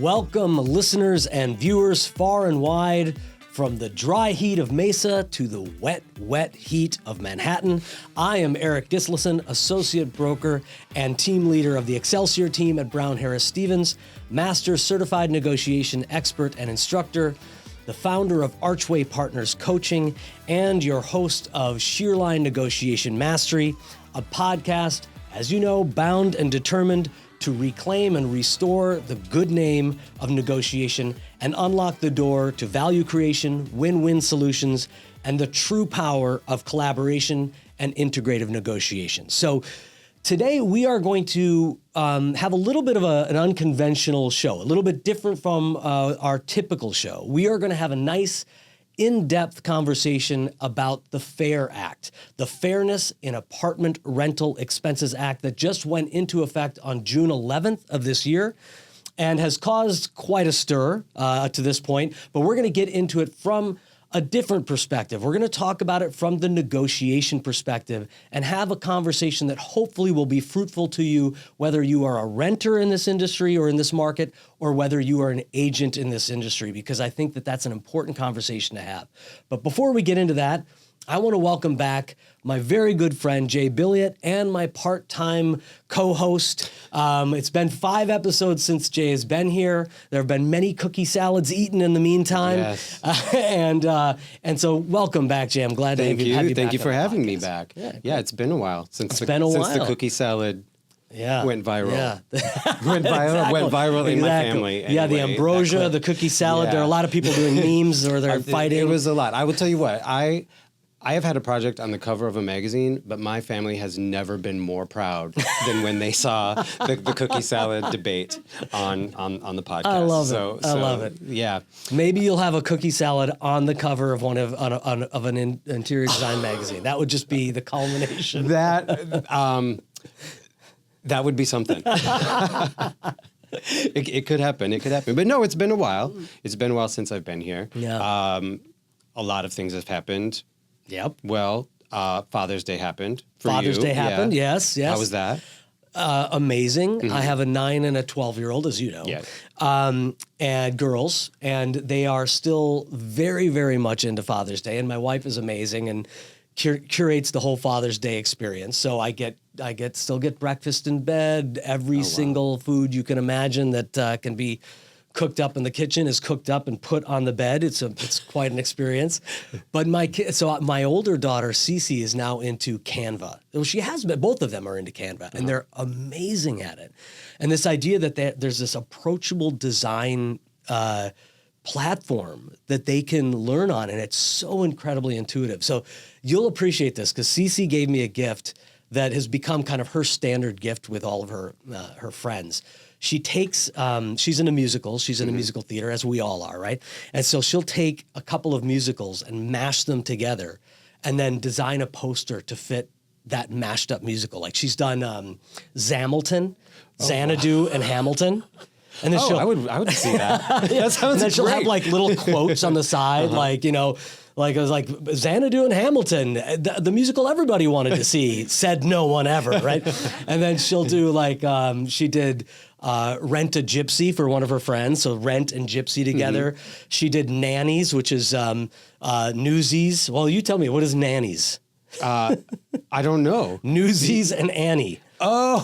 Welcome, listeners and viewers far and wide, from the dry heat of Mesa to the wet, wet heat of Manhattan. I am Eirik Gislason, Associate Broker and Team Leader of the Excelsior team at Brown Harris Stevens, Master Certified Negotiation Expert and Instructor, the founder of Archway Partners Coaching, and your host of Shear Negotiation Mastery, a podcast, as you know, bound and determined to reclaim and restore the good name of negotiation and unlock the door to value creation, win-win solutions, and the true power of collaboration and integrative negotiation. So today we are going to have a little bit of an unconventional show, a little bit different from our typical show. We are going to have a nice in-depth conversation about the FAIR Act, the Fairness in Apartment Rental Expenses Act that just went into effect on June 11th of this year and has caused quite a stir to this point, but we're going to get into it from a different perspective. We're going to talk about it from the negotiation perspective and have a conversation that hopefully will be fruitful to you, whether you are a renter in this industry or in this market, or whether you are an agent in this industry, because I think that that's an important conversation to have. But before we get into that, I want to welcome back my very good friend, Jay Billiet, and my part-time co-host. It's been 5 episodes since Jay has been here. There have been many cookie salads eaten in the meantime. Yes. And so welcome back, Jay. I'm glad to have you back. Thank you for having me podcast. back. Yeah, Yeah, it's been a while since Since the cookie salad went viral. Yeah. Went viral in my family. Yeah, the anyway, ambrosia, the cookie salad. Yeah. There are a lot of people doing memes or they're fighting. It was a lot. I will tell you what, I have had a project on the cover of a magazine, but my family has never been more proud than when they saw the cookie salad debate on the podcast. I love it. I love it. Yeah. Maybe you'll have a cookie salad on the cover of one of an interior design magazine. That would just be the culmination. That would be something. It could happen. It could happen. But no, it's been a while. It's been a while since I've been here. Yeah. A lot of things have happened. Yep. Well, Father's Day happened for you. Father's Day happened. Yeah. Yes. How was that? Amazing. Mm-hmm. I have a 9 and a 12-year-old, as you know. Yeah. And girls, and they are still very, very much into Father's Day. And my wife is amazing and curates the whole Father's Day experience. So I still get breakfast in bed. Every single food you can imagine that can be cooked up in the kitchen is cooked up and put on the bed. It's quite an experience. But my older daughter, Cece, is now into Canva. Well, she has been, both of them are into Canva, and they're amazing at it. And this idea that there's this approachable design platform that they can learn on, and it's so incredibly intuitive. So you'll appreciate this, because Cece gave me a gift that has become kind of her standard gift with all of her friends. She takes, she's in a musical, she's in a musical theater, as we all are, right? And so she'll take a couple of musicals and mash them together and then design a poster to fit that mashed up musical. Like she's done Zamilton, Xanadu, and Hamilton. And then I would see that. That sounds and then she'll great. have like little quotes on the side, like, you know, like it was like Xanadu and Hamilton, the musical everybody wanted to see, said no one ever, right? And then she'll do like, she did Rent a Gypsy for one of her friends, so Rent and Gypsy together. Mm-hmm. She did Nannies, which is Newsies. Well, you tell me, what is Nannies? I don't know. Newsies and Annie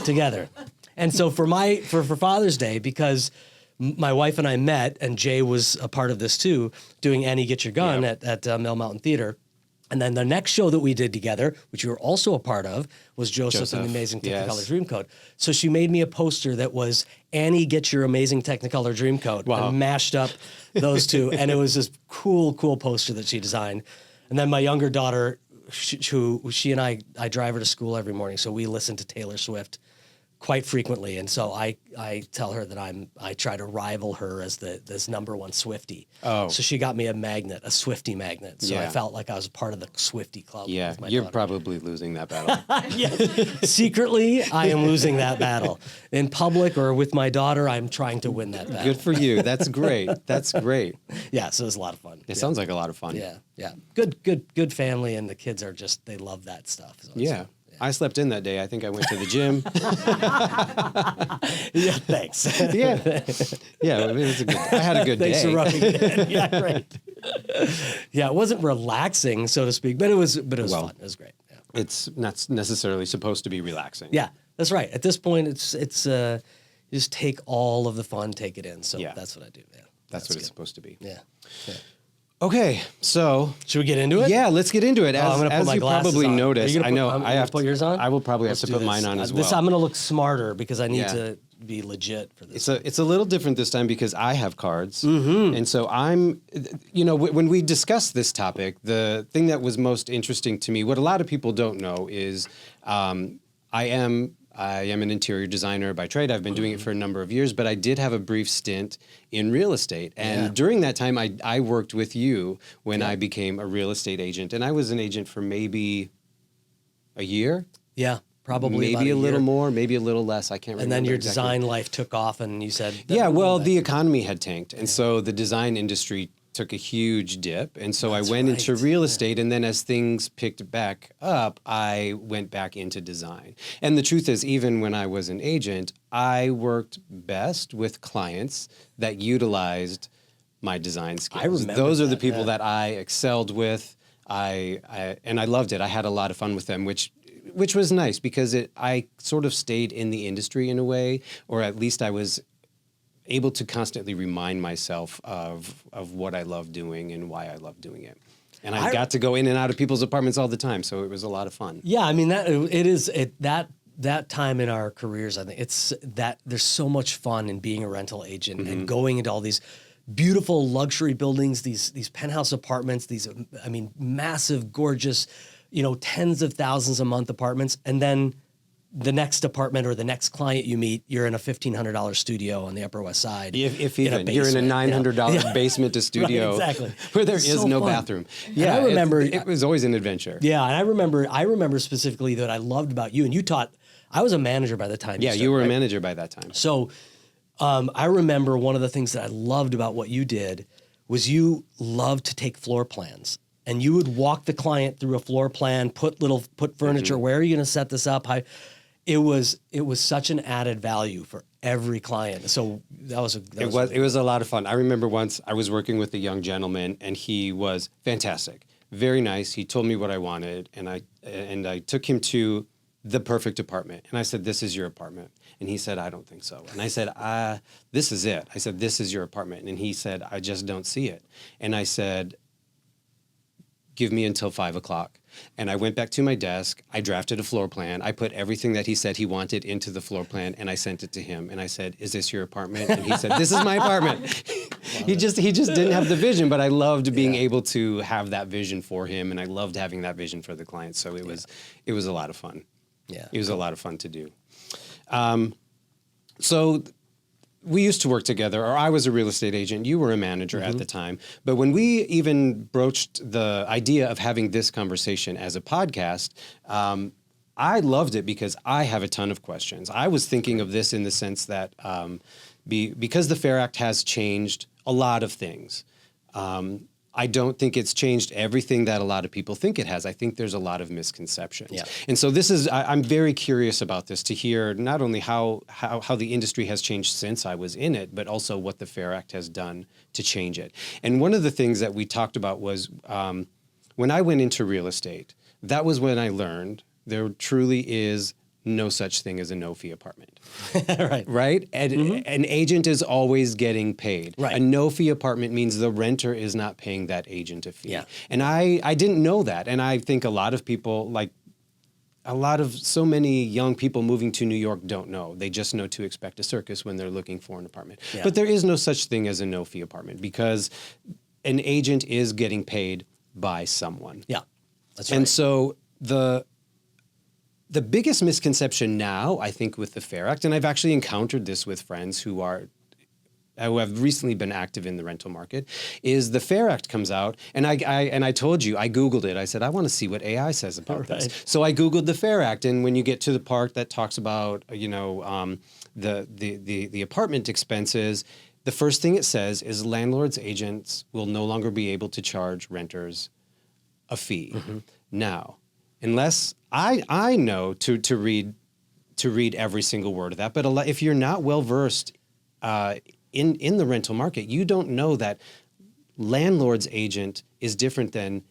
together. And so for Father's Day, because my wife and I met, and Jay was a part of this too, doing Annie Get Your Gun at Mill Mountain Theater. And then the next show that we did together, which you were also a part of, was Joseph and the Amazing Technicolor Dreamcoat. So she made me a poster that was Annie Get Your Amazing Technicolor Dreamcoat, and mashed up those two. And it was this cool poster that she designed. And then my younger daughter, she and I drive her to school every morning, so we listen to Taylor Swift quite frequently, and so I tell her that I try to rival her as this number one Swiftie. Oh, so she got me a magnet, a Swiftie magnet. So I felt like I was part of the Swiftie club. Yeah, you're probably losing that battle. Yes. Secretly, I am losing that battle. In public or with my daughter, I'm trying to win that battle. Good for you. That's great. That's great. Yeah, so it was a lot of fun. It sounds like a lot of fun. Yeah. Good family, and the kids are they love that stuff. So I slept in that day. I think I went to the gym. Yeah, thanks. Yeah, it was I had a good Thanks day. for rubbing it in. Yeah, great. Yeah, it wasn't relaxing, so to speak, but it was Well, fun. It was great. Yeah. It's not necessarily supposed to be relaxing. Yeah, that's right. At this point, it's you just take all of the fun, take it in. So Yeah. that's what I do. Yeah, That's what good. it's supposed to be. Yeah. Yeah. Okay, so Should we get into it? yeah, let's get into it. I'm gonna put As my you glasses probably on. Are noticed, you gonna I know I'm I gonna have put yours on. I will probably Let's have to do put mine this. on as This well. I'm going to look smarter because I need Yeah. to be legit for this. It's a little different this time because I have cards, Mm-hmm. and so I'm, when we discussed this topic, the thing that was most interesting to me, what a lot of people don't know is, I am an interior designer by trade. I've been doing it for a number of years, but I did have a brief stint in real estate, and Yeah. during that time, I worked with you when I became a real estate agent, and I was an agent for maybe a year. Yeah, probably Maybe about a little year. more, maybe a little less. I can't remember. And then your exactly. design life took off, and you said, Yeah, well, that- the economy had tanked, and so the design industry took a huge dip, and so That's I went into right. real estate, and then as things picked back up, I went back into design. And the truth is, even when I was an agent, I worked best with clients that utilized my design skills. I remember Those are the that, people yeah. that I excelled with. And I loved it. I had a lot of fun with them, which was nice because I sort of stayed in the industry in a way, or at least I was able to constantly remind myself of what I love doing and why I love doing it. And I got to go in and out of people's apartments all the time, so it was a lot of fun. Yeah, I mean that time in our careers, I think it's that there's so much fun in being a rental agent Mm-hmm. and going into all these beautiful luxury buildings, these penthouse apartments, these massive, gorgeous, tens of thousands a month apartments, and then the next apartment or the next client you meet, you're in a $1,500 studio on the Upper West Side. If in a even you're in a basement, $900 basement to studio, Right, exactly. where there It's is so no fun. bathroom. And Yeah, I remember it was always an adventure. Yeah, and I remember specifically that I loved about you, and you taught. I was a manager by the time. Yeah, started, you were right? a manager by that time. So I remember one of the things that I loved about what you did was you loved to take floor plans, and you would walk the client through a floor plan, put furniture. Where are you going to set this up? It was such an added value for every client. So it was a lot of fun. I remember once I was working with a young gentleman, and he was fantastic, very nice. He told me what I wanted, and I took him to the perfect apartment. And I said, "This is your apartment." And he said, "I don't think so." And I said, "This is it." I said, "This is your apartment." And he said, "I just don't see it." And I said, "Give me until 5 o'clock." And I went back to my desk. I drafted a floor plan. I put everything that he said he wanted into the floor plan, and I sent it to him. And I said, "Is this your apartment?" And he said, "This is my apartment." He just didn't have the vision, but I loved being able to have that vision for him, and I loved having that vision for the client. So it was a lot of fun. Yeah, It was a lot of fun to do. So we used to work together, or I was a real estate agent. You were a manager at the time. But when we even broached the idea of having this conversation as a podcast, I loved it because I have a ton of questions. I was thinking of this in the sense that because the Fair Act has changed a lot of things, I don't think it's changed everything that a lot of people think it has. I think there's a lot of misconceptions. Yeah. And so I'm very curious about this, to hear not only how the industry has changed since I was in it, but also what the Fair Act has done to change it. And one of the things that we talked about was when I went into real estate, that was when I learned there truly is no such thing as a no-fee apartment. right. Right? And an agent is always getting paid. Right. A no-fee apartment means the renter is not paying that agent a fee. Yeah. And I didn't know that. And I think a lot of people, so many young people moving to New York don't know. They just know to expect a circus when they're looking for an apartment. Yeah. But there is no such thing as a no-fee apartment because an agent is getting paid by someone. Yeah, that's right. And so the biggest misconception now, I think, with the Fair Act, and I've actually encountered this with friends who have recently been active in the rental market, is the Fair Act comes out, and I told you, I Googled it. I said, I want to see what AI says about this. So I Googled the Fair Act, and when you get to the part that talks about, the apartment expenses, the first thing it says is landlords, agents will no longer be able to charge renters a fee. Now, unless I know to read every single word of that, but if you're not well versed in the rental market, you don't know that landlord's agent is different than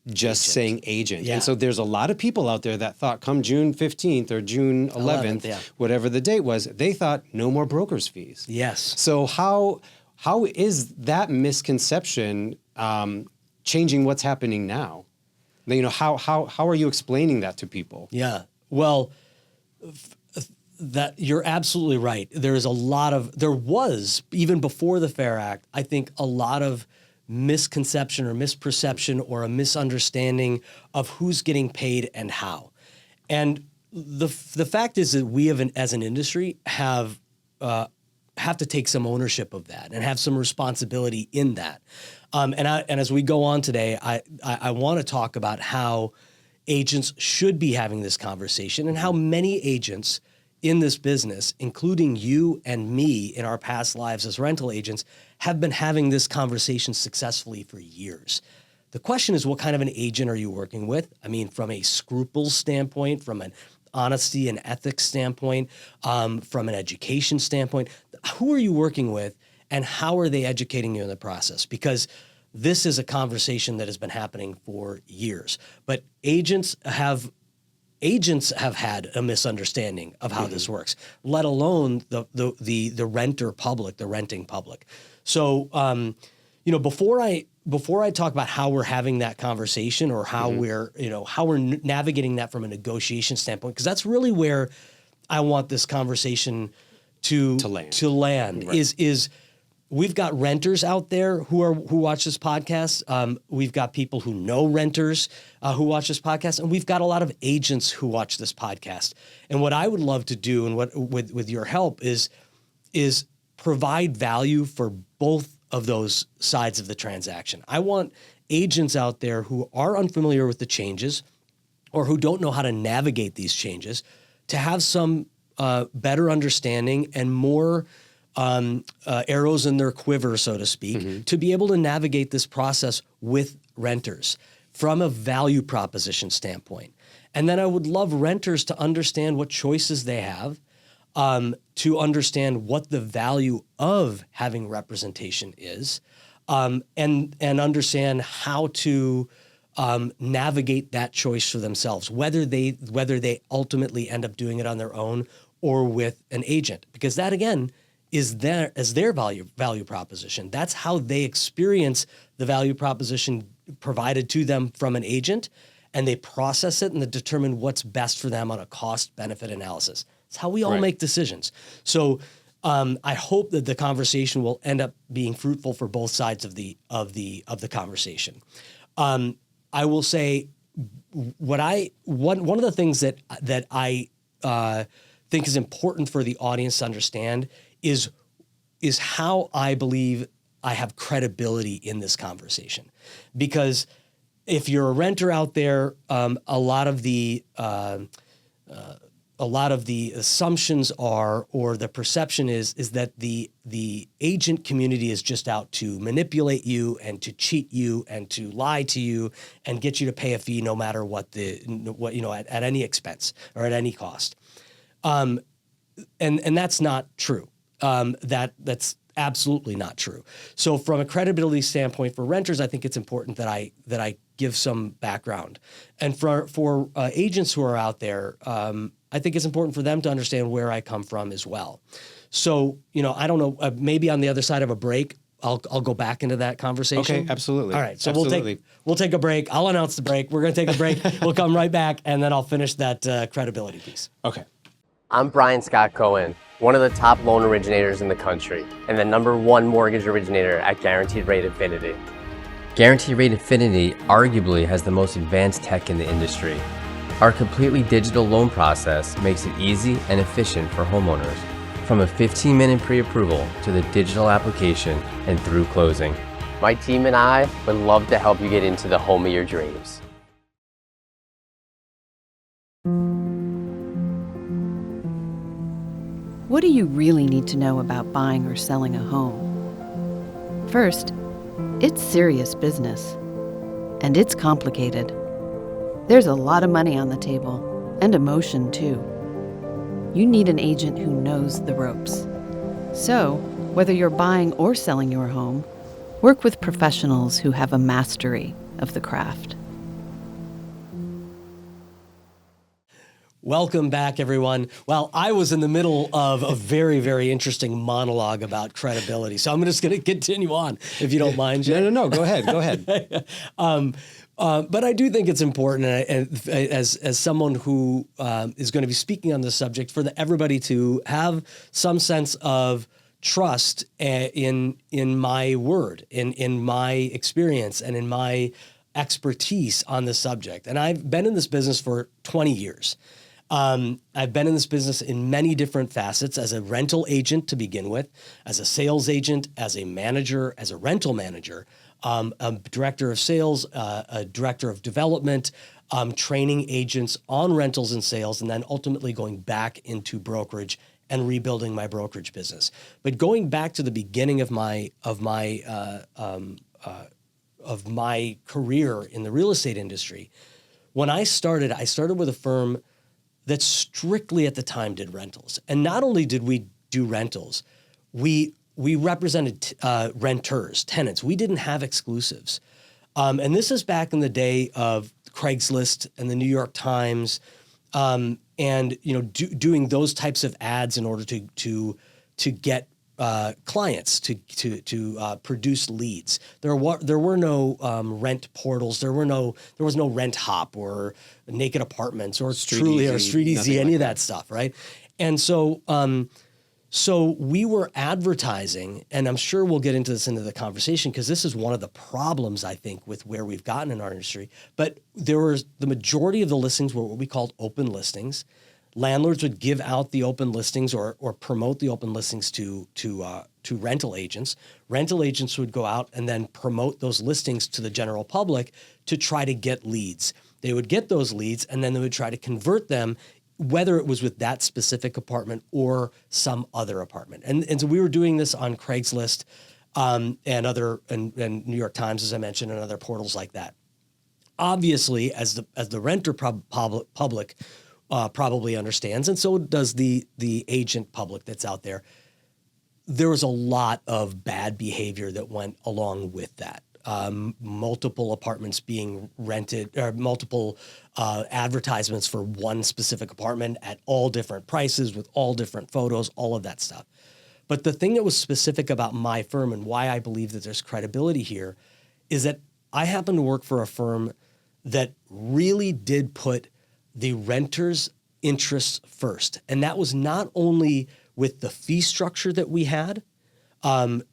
just saying agent. Yeah. And so there's a lot of people out there that thought come June 15th or June 11th, whatever the date was, they thought no more broker's fees. Yes. So how is that misconception changing what's happening now? You know, how are you explaining that to people? Yeah. Well, that you're absolutely right. There was, even before the Fair Act, I think a lot of misconception or misperception or a misunderstanding of who's getting paid and how. And the fact is that we as an industry have to take some ownership of that and have some responsibility in that. And as we go on today, I want to talk about how agents should be having this conversation and how many agents in this business, including you and me in our past lives as rental agents, have been having this conversation successfully for years. The question is, what kind of an agent are you working with? I mean, from a scruples standpoint, from an honesty and ethics standpoint, from an education standpoint, who are you working with and how are they educating you in the process? Because this is a conversation that has been happening for years, but agents have had a misunderstanding of how this works, let alone the renter public, the renting public. So, before I talk about how we're having that conversation or how we're navigating that from a negotiation standpoint, because that's really where I want this conversation to land. Right. Is we've got renters out there who watch this podcast. We've got people who know renters who watch this podcast, and we've got a lot of agents who watch this podcast. And what I would love to do, and what with your help, is provide value for both of those sides of the transaction. I want agents out there who are unfamiliar with the changes or who don't know how to navigate these changes to have some better understanding and more arrows in their quiver, so to speak, to be able to navigate this process with renters from a value proposition standpoint. And then I would love renters to understand what choices they have, to understand what the value of having representation is, and understand how to navigate that choice for themselves, whether they ultimately end up doing it on their own or with an agent, because that again is their value proposition. That's how they experience the value proposition provided to them from an agent, and they process it and they determine what's best for them on a cost-benefit analysis. It's how we all make decisions. So I hope that the conversation will end up being fruitful for both sides of the conversation. I will say one of the things that I think is important for the audience to understand is how I believe I have credibility in this conversation. Because if you're a renter out there, a lot of the assumptions are, or the perception is that the agent community is just out to manipulate you and to cheat you and to lie to you and get you to pay a fee no matter what at any expense or at any cost. And that's not true. That's absolutely not true. So from a credibility standpoint for renters, I think it's important that I give some background. And for agents who are out there, I think it's important for them to understand where I come from as well. So, I don't know, maybe on the other side of a break, I'll go back into that conversation. Okay, absolutely. All right, so absolutely. we'll take a break. I'll announce the break. We're going to take a break. We'll come right back, and then I'll finish that credibility piece. Okay. I'm Brian Scott Cohen, one of the top loan originators in the country, and the #1 mortgage originator at Guaranteed Rate Infinity. Guaranteed Rate Infinity arguably has the most advanced tech in the industry. Our completely digital loan process makes it easy and efficient for homeowners, from a 15-minute pre-approval to the digital application and through closing. My team and I would love to help you get into the home of your dreams. What do you really need to know about buying or selling a home? First, it's serious business, and it's complicated. There's a lot of money on the table, and emotion too. You need an agent who knows the ropes. So, whether you're buying or selling your home, work with professionals who have a mastery of the craft. Welcome back, everyone. Well, I was in the middle of a very, very interesting monologue about credibility. So I'm just going to continue on, if you don't mind, Jay. No. Go ahead. But I do think it's important, and as someone who is going to be speaking on this subject, for everybody to have some sense of trust in my word, in my experience, and in my expertise on this subject. And I've been in this business for 20 years. I've been in this business in many different facets, as a rental agent to begin with, as a sales agent, as a manager, as a rental manager, a director of sales, a director of development, training agents on rentals and sales, and then ultimately going back into brokerage and rebuilding my brokerage business. But going back to the beginning of my career in the real estate industry, when I started with a firm that strictly at the time did rentals. And not only did we do rentals, we represented renters, tenants. We didn't have exclusives. And this is back in the day of Craigslist and the New York Times, and doing those types of ads in order to get clients, to produce leads. There were no rent portals. There was no Rent Hop or Naked Apartments or Street Easy, any of that stuff, right? And so we were advertising, and I'm sure we'll get into this into the conversation, because this is one of the problems, I think, with where we've gotten in our industry. But the majority of the listings were what we called open listings. Landlords would give out the open listings or promote the open listings to rental agents. Rental agents would go out and then promote those listings to the general public to try to get leads. They would get those leads, and then they would try to convert them, whether it was with that specific apartment or some other apartment. And so we were doing this on Craigslist and New York Times, as I mentioned, and other portals like that. Obviously, as the renter public probably understands, and so does the agent public that's out there, there was a lot of bad behavior that went along with that. Multiple apartments being rented, or multiple advertisements for one specific apartment at all different prices with all different photos, all of that stuff. But the thing that was specific about my firm and why I believe that there's credibility here is that I happen to work for a firm that really did put the renter's interests first. And that was not only with the fee structure that we had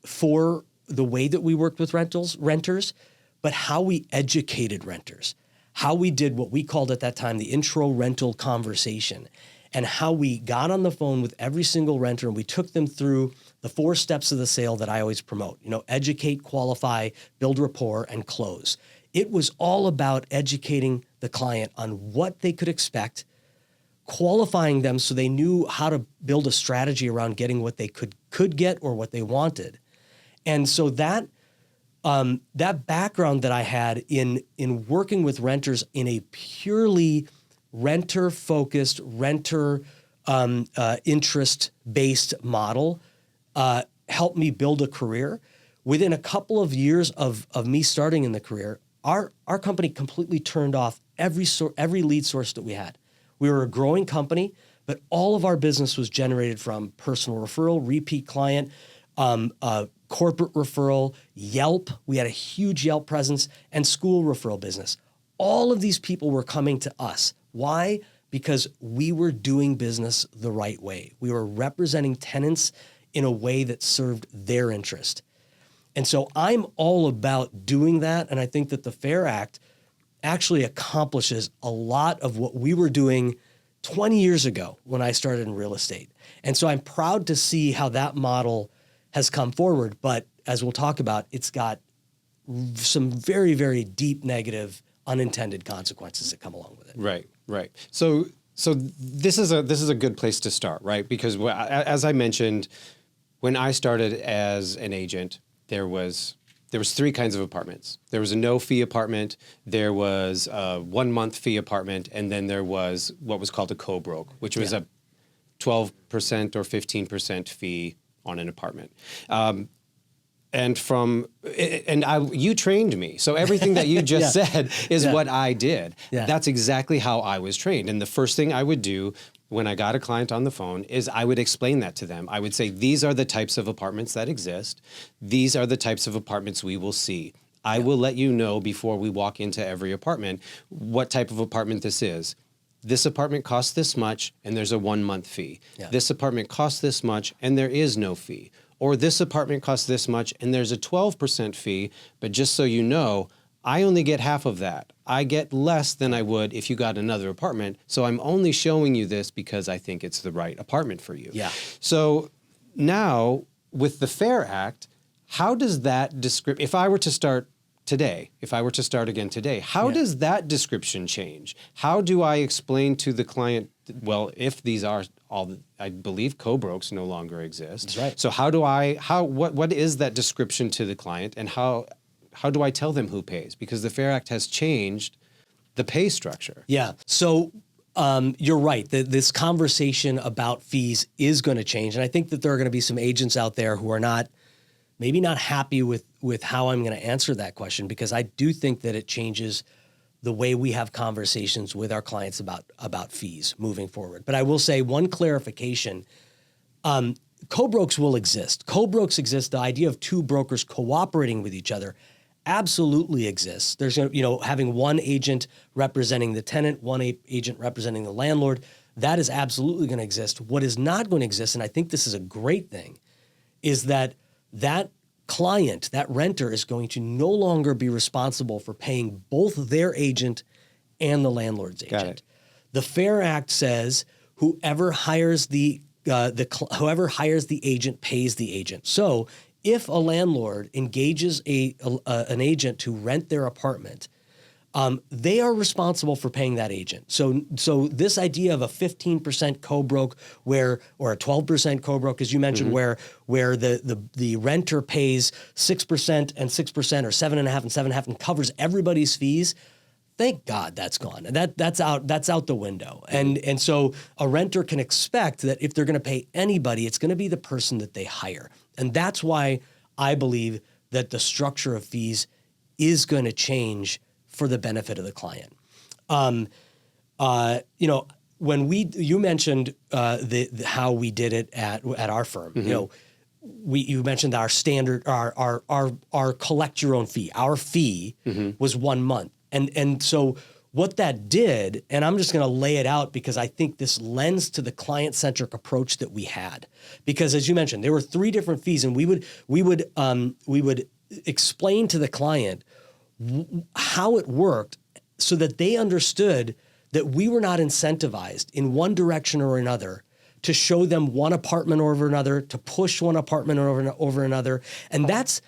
for the way that we worked with renters, but how we educated renters, how we did what we called at that time the intro rental conversation, and how we got on the phone with every single renter and we took them through the 4 steps of the sale that I always promote. Educate, qualify, build rapport, and close. It was all about educating the client on what they could expect, qualifying them so they knew how to build a strategy around getting what they could get or what they wanted. And so that background that I had in working with renters in a purely renter-focused, renter interest-based model helped me build a career. Within a couple of years of me starting in the career, our company completely turned off every lead source that we had. We were a growing company, but all of our business was generated from personal referral, repeat client, corporate referral, Yelp. We had a huge Yelp presence, and school referral business. All of these people were coming to us. Why? Because we were doing business the right way. We were representing tenants in a way that served their interest. And so I'm all about doing that, and I think that the FAIR Act actually accomplishes a lot of what we were doing 20 years ago when I started in real estate. And so I'm proud to see how that model has come forward, but as we'll talk about, it's got some very, very deep negative unintended consequences that come along with it. Right. So this is a good place to start, right? Because as I mentioned, when I started as an agent, there was there was 3 kinds of apartments. There was a no-fee apartment, there was a 1-month fee apartment, and then there was what was called a co-broke, which was a 12% or 15% fee on an apartment. You trained me. So everything that you just said is what I did. Yeah. That's exactly how I was trained. And the first thing I would do when I got a client on the phone is I would explain that to them. I would say, these are the types of apartments that exist. These are the types of apartments we will see. I will let you know before we walk into every apartment what type of apartment this is. This apartment costs this much and there's a 1-month fee. Yeah. This apartment costs this much and there is no fee. Or this apartment costs this much and there's a 12% fee, but just so you know, I only get half of that. I get less than I would if you got another apartment. So I'm only showing you this because I think it's the right apartment for you. Yeah. So now with the FAIR Act, how does that description, if I were to start again today, how does that description change? How do I explain to the client, well, if these are all, I believe co-brokes no longer exist. That's right. So what is that description to the client, and how do I tell them who pays? Because the FAIR Act has changed the pay structure. Yeah. So you're right. This conversation about fees is going to change. And I think that there are going to be some agents out there who are maybe not happy with how I'm going to answer that question, because I do think that it changes the way we have conversations with our clients about fees moving forward. But I will say one clarification. Co-brokes will exist. Co-brokes exist. The idea of 2 brokers cooperating with each other absolutely exists. There's, having one agent representing the tenant, one agent representing the landlord. That is absolutely going to exist. What is not going to exist, and I think this is a great thing, is that client, that renter, is going to no longer be responsible for paying both their agent and the landlord's agent. Got it. The FAIR Act says whoever hires the agent pays the agent. So if a landlord engages an agent to rent their apartment, they are responsible for paying that agent. So this idea of a 15% co-broke or a 12% co-broke, as you mentioned, where the renter pays 6% and 6% or 7.5% and 7.5% and covers everybody's fees. Thank God that's gone. That's out the window. And so a renter can expect that if they're going to pay anybody, it's going to be the person that they hire. And that's why I believe that the structure of fees is going to change for the benefit of the client. When you mentioned how we did it at our firm. You mentioned our standard, our collect your own fee. Our fee was 1 month, and so what that did, and I'm just going to lay it out because I think this lends to the client-centric approach that we had. Because as you mentioned, there were 3 different fees, and we would explain to the client how it worked so that they understood that we were not incentivized in one direction or another to show them one apartment over another, to push one apartment over another. And that's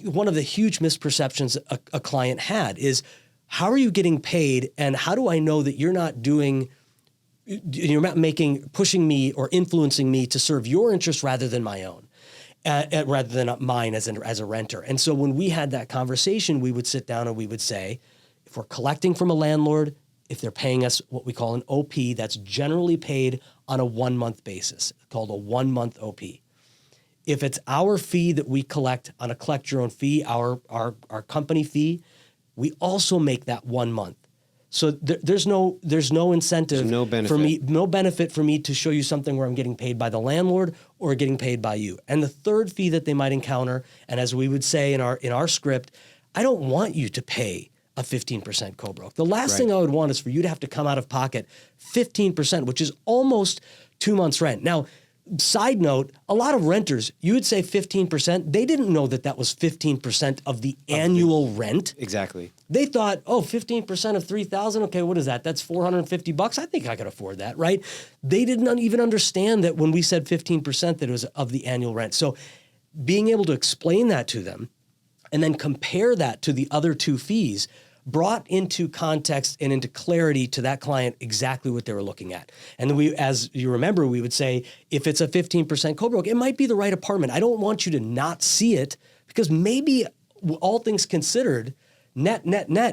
one of the huge misperceptions a client had is, how are you getting paid, and how do I know that you're not pushing me or influencing me to serve your interest rather than my own? Rather than mine as a renter. And so when we had that conversation, we would sit down and we would say, if we're collecting from a landlord, if they're paying us what we call an OP, that's generally paid on a 1-month basis, called a 1-month OP. If it's our fee that we collect on a collect your own fee, our company fee, we also make that 1 month. So there's no incentive, no benefit for me to show you something where I'm getting paid by the landlord or getting paid by you. And the third fee that they might encounter, and as we would say in our script, I don't want you to pay a 15% co-broke. The last thing I would want is for you to have to come out of pocket 15%, which is almost 2 months' rent. Now, side note, a lot of renters, you would say 15%, they didn't know that was 15% of the annual rent. Exactly. They thought, 15% of $3,000, okay, what is that? That's $450. I think I could afford that, right? They didn't even understand that when we said 15% that it was of the annual rent. So being able to explain that to them and then compare that to the other 2 fees brought into context and into clarity to that client exactly what they were looking at. And then as you remember, we would say, if it's a 15% co-broke, it might be the right apartment. I don't want you to not see it because maybe all things considered, net,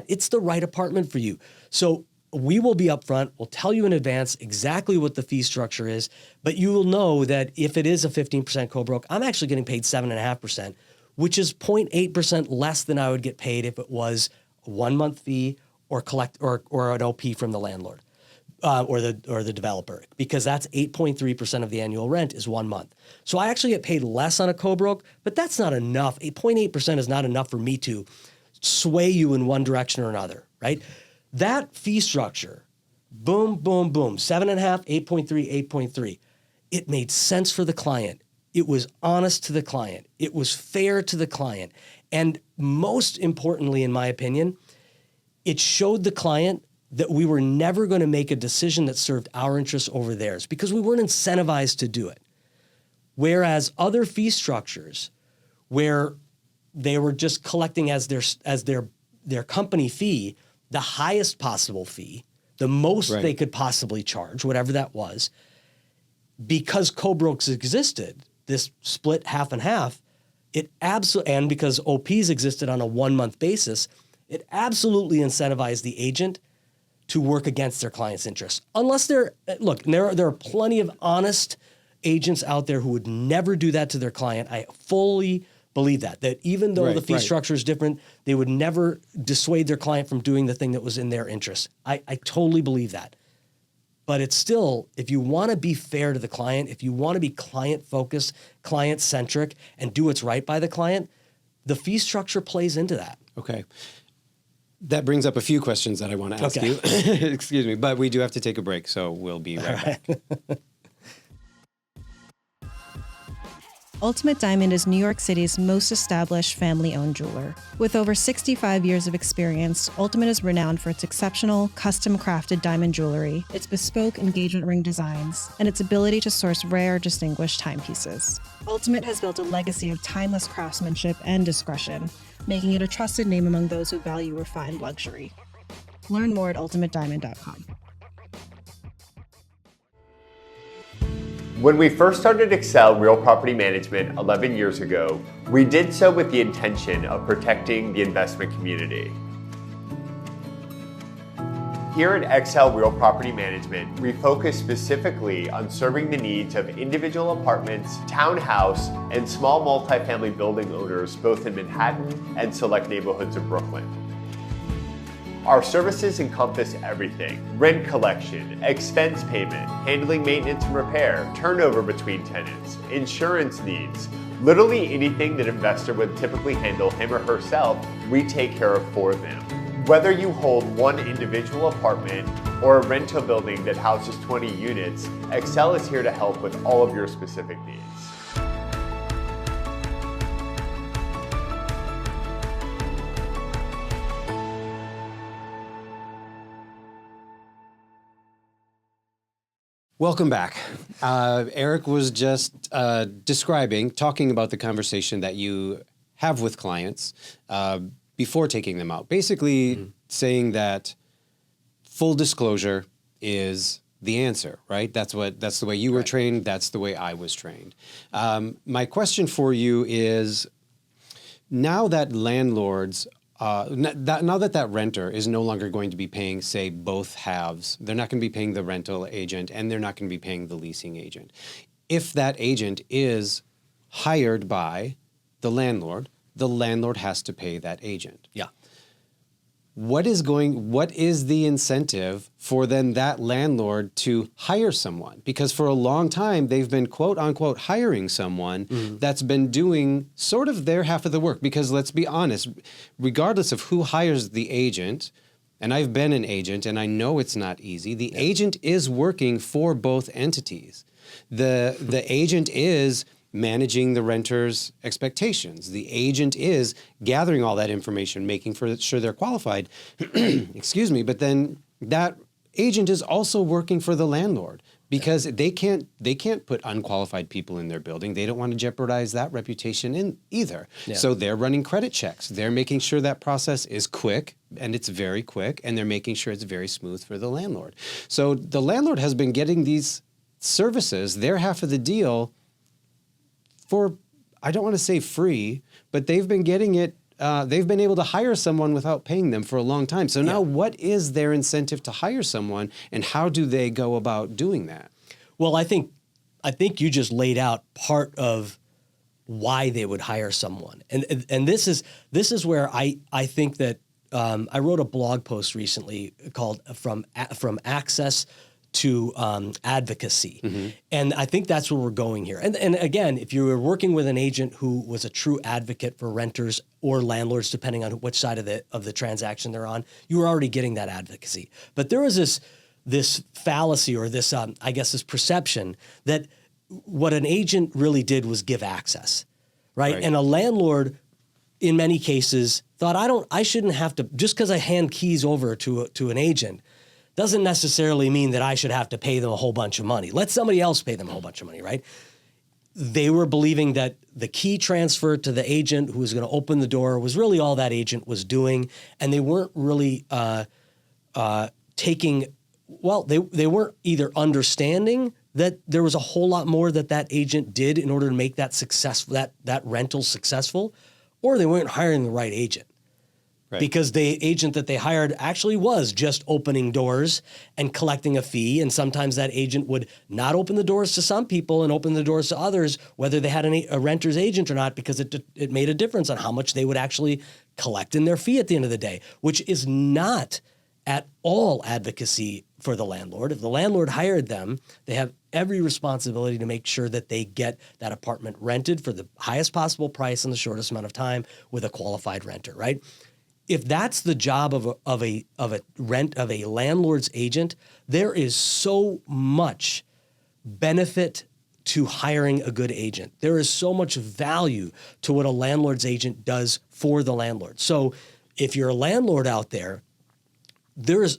it's the right apartment for you. So we will be upfront. We'll tell you in advance exactly what the fee structure is, but you will know that if it is a 15% co-broke, I'm actually getting paid 7.5%, which is 0.8% less than I would get paid if it was a 1 month fee or an OP from the landlord or the developer, because that's 8.3% of the annual rent is 1 month. So I actually get paid less on a co-broke, but that's not enough. 0.8% is not enough for me to sway you in one direction or another, right? That fee structure, boom, boom, boom, 7.5, 8.3, 8.3. It made sense for the client. It was honest to the client. It was fair to the client. And most importantly, in my opinion, it showed the client that we were never going to make a decision that served our interests over theirs because we weren't incentivized to do it. Whereas other fee structures where they were just collecting as their company fee, the highest possible fee, the most they could possibly charge, whatever that was, because co-brokes existed, this split half and half, and because OPs existed on a 1 month basis, it absolutely incentivized the agent to work against their client's interests. Unless there are plenty of honest agents out there who would never do that to their client. I fully believe that even though the fee structure is different, they would never dissuade their client from doing the thing that was in their interest. I totally believe that. But it's still, if you want to be fair to the client, if you want to be client-focused, client-centric, and do what's right by the client, the fee structure plays into that. Okay. That brings up a few questions that I want to ask you. Excuse me, but we do have to take a break, so we'll be right back. Ultimate Diamond is New York City's most established family-owned jeweler. With over 65 years of experience, Ultimate is renowned for its exceptional, custom-crafted diamond jewelry, its bespoke engagement ring designs, and its ability to source rare, distinguished timepieces. Ultimate has built a legacy of timeless craftsmanship and discretion, making it a trusted name among those who value refined luxury. Learn more at ultimatediamond.com. When we first started Excel Real Property Management 11 years ago, we did so with the intention of protecting the investment community. Here at Excel Real Property Management, we focus specifically on serving the needs of individual apartments, townhouse, and small multifamily building owners both in Manhattan and select neighborhoods of Brooklyn. Our services encompass everything: rent collection, expense payment, handling maintenance and repair, turnover between tenants, insurance needs. Literally anything that an investor would typically handle him or herself, we take care of for them. Whether you hold one individual apartment or a rental building that houses 20 units, Excel is here to help with all of your specific needs. Welcome back. Eirik was just talking about the conversation that you have with clients before taking them out. Basically saying that full disclosure is the answer, right? That's the way you were trained. That's the way I was trained. My question for you is, now that landlords now that renter is no longer going to be paying, say, both halves, they're not going to be paying the rental agent and they're not going to be paying the leasing agent. If that agent is hired by the landlord has to pay that agent. Yeah. What is the incentive for then that landlord to hire someone? Because for a long time, they've been quote unquote hiring someone that's been doing sort of their half of the work. Because let's be honest, regardless of who hires the agent, and I've been an agent and I know it's not easy, the agent is working for both entities. The agent is managing the renter's expectations. The agent is gathering all that information, making sure they're qualified. Excuse me, but then that agent is also working for the landlord because they can't put unqualified people in their building. They don't want to jeopardize that reputation in either. Yeah. So they're running credit checks. They're making sure that process is quick, and it's very quick, and they're making sure it's very smooth for the landlord. So the landlord has been getting these services, their half of the deal, for, I don't want to say free, but they've been getting it they've been able to hire someone without paying them for a long time. So now what is their incentive to hire someone, and how do they go about doing that? Well, I think you just laid out part of why they would hire someone, and this is where I think that I wrote a blog post recently called "From Access to Advocacy," and I think that's where we're going here. And again, if you were working with an agent who was a true advocate for renters or landlords, depending on which side of the transaction they're on, you were already getting that advocacy. But there was this fallacy, or this I guess this perception that what an agent really did was give access, right? And a landlord, in many cases, thought I shouldn't have to, just because I hand keys over to an agent doesn't necessarily mean that I should have to pay them a whole bunch of money. Let somebody else pay them a whole bunch of money, right? They were believing that the key transfer to the agent who was going to open the door was really all that agent was doing, and they weren't really they weren't either understanding that there was a whole lot more that agent did in order to make that successful, that rental successful, or they weren't hiring the right agent. Right. Because the agent that they hired actually was just opening doors and collecting a fee. And sometimes that agent would not open the doors to some people and open the doors to others, whether they had a renter's agent or not, because it made a difference on how much they would actually collect in their fee at the end of the day, which is not at all advocacy for the landlord. If the landlord hired them, they have every responsibility to make sure that they get that apartment rented for the highest possible price in the shortest amount of time with a qualified renter, right? If that's the job of a landlord's agent, there is so much benefit to hiring a good agent. There is so much value to what a landlord's agent does for the landlord. So if you're a landlord out there, there's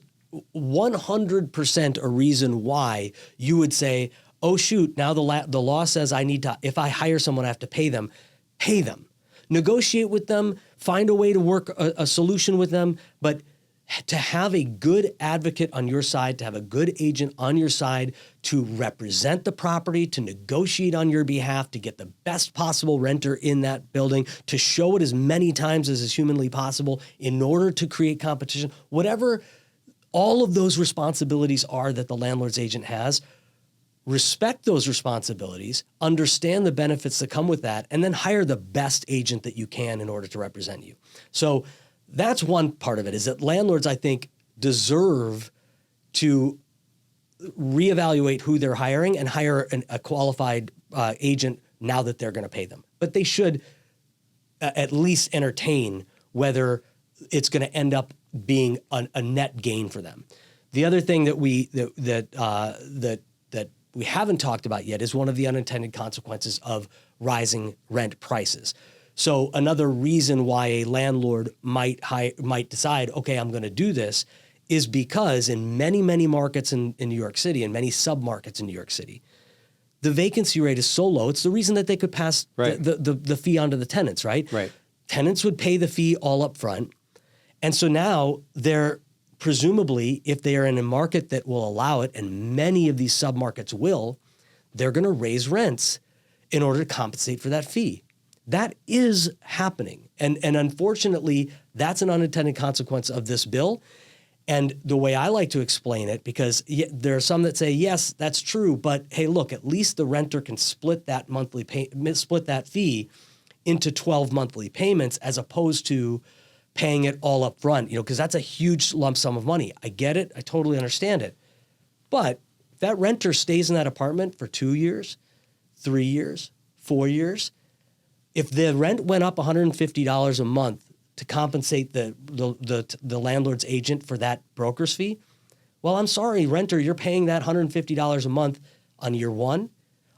100% a reason why you would say, oh shoot, now the law says if I hire someone, I have to pay them. Pay them. Negotiate with them, find a way to work a solution with them, but to have a good advocate on your side, to have a good agent on your side, to represent the property, to negotiate on your behalf, to get the best possible renter in that building, to show it as many times as is humanly possible in order to create competition, whatever all of those responsibilities are that the landlord's agent has, respect those responsibilities, understand the benefits that come with that, and then hire the best agent that you can in order to represent you. So that's one part of it, is that landlords, I think, deserve to reevaluate who they're hiring and hire a qualified agent now that they're going to pay them. But they should at least entertain whether it's going to end up being a net gain for them. The other thing that we haven't talked about yet is one of the unintended consequences of rising rent prices. So another reason why a landlord might decide, okay, I'm going to do this, is because in many, many markets in New York City and many sub-markets in New York City, the vacancy rate is so low. It's the reason that they could pass the fee on to the tenants, right? Right. Tenants would pay the fee all up front. And so now they're presumably, if they are in a market that will allow it, and many of these sub-markets will, they're going to raise rents in order to compensate for that fee. That is happening. And unfortunately, that's an unintended consequence of this bill. And the way I like to explain it, because there are some that say, yes, that's true, but hey, look, at least the renter can split that fee into 12 monthly payments as opposed to paying it all up front, because that's a huge lump sum of money. I get it. I totally understand it. But if that renter stays in that apartment for 2 years, 3 years, 4 years, if the rent went up $150 a month to compensate the landlord's agent for that broker's fee, well, I'm sorry, renter, you're paying that $150 a month on year 1,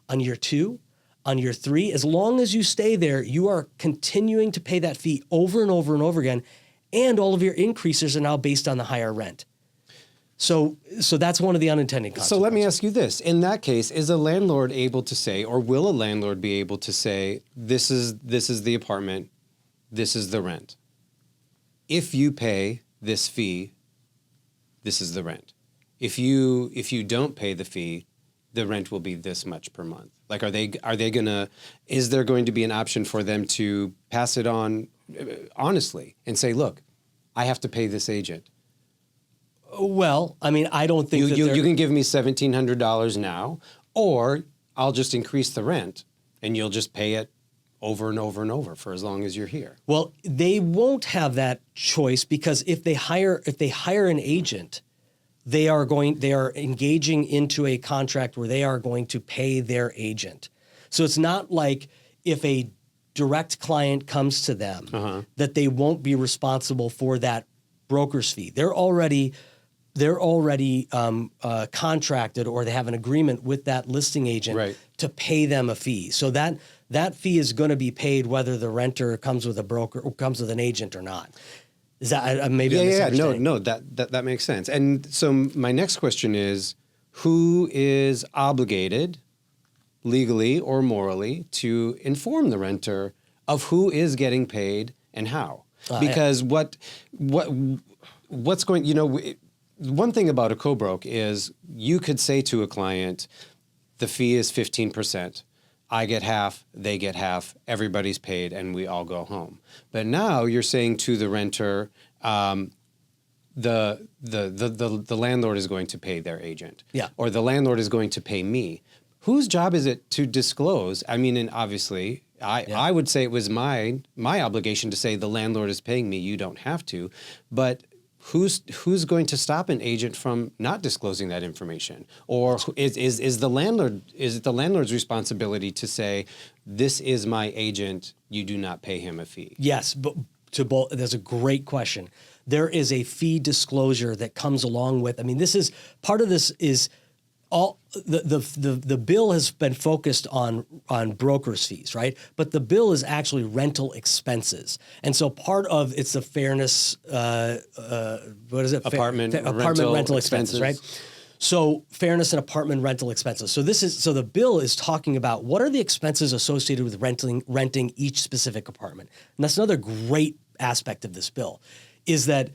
on year 2, on year 3. As long as you stay there, you are continuing to pay that fee over and over and over again, and all of your increases are now based on the higher rent. So that's one of the unintended consequences. So let me ask you this. In that case, is a landlord able to say, or will a landlord be able to say, this is the apartment, this is the rent. If you pay this fee, this is the rent. If you don't pay the fee, the rent will be this much per month. Like, is there going to be an option for them to pass it on honestly and say, look, I have to pay this agent. Well, I mean, I don't think You can give me $1,700 now, or I'll just increase the rent and you'll just pay it over and over and over for as long as you're here. Well, they won't have that choice because if they hire an agent, they are engaging into a contract where they are going to pay their agent. So it's not like if a direct client comes to them that they won't be responsible for that broker's fee. They're already contracted, or they have an agreement with that listing agent to pay them a fee. So that fee is going to be paid whether the renter comes with a broker or comes with an agent or not. Is that maybe? No, that makes sense. And so my next question is, who is obligated, legally or morally, to inform the renter of who is getting paid and how? Because what's going, one thing about a co-broke is you could say to a client, the fee is 15%. I get half, they get half, everybody's paid, and we all go home. But now you're saying to the renter, the landlord is going to pay their agent. Yeah. Or the landlord is going to pay me. Whose job is it to disclose? I mean, and obviously, I would say it was my obligation to say the landlord is paying me, you don't have to. But who's going to stop an agent from not disclosing that information? Or is it the landlord's responsibility to say, this is my agent, you do not pay him a fee? Yes, but that's a great question. There is a fee disclosure that comes along with. I mean, this is part of this is all the bill has been focused on brokers' fees, right? But the bill is actually rental expenses, and so part of it's the fairness. What is it? Apartment rental expenses, right? So fairness and apartment rental expenses. So the bill is talking about what are the expenses associated with renting each specific apartment, and that's another great aspect of this bill, is that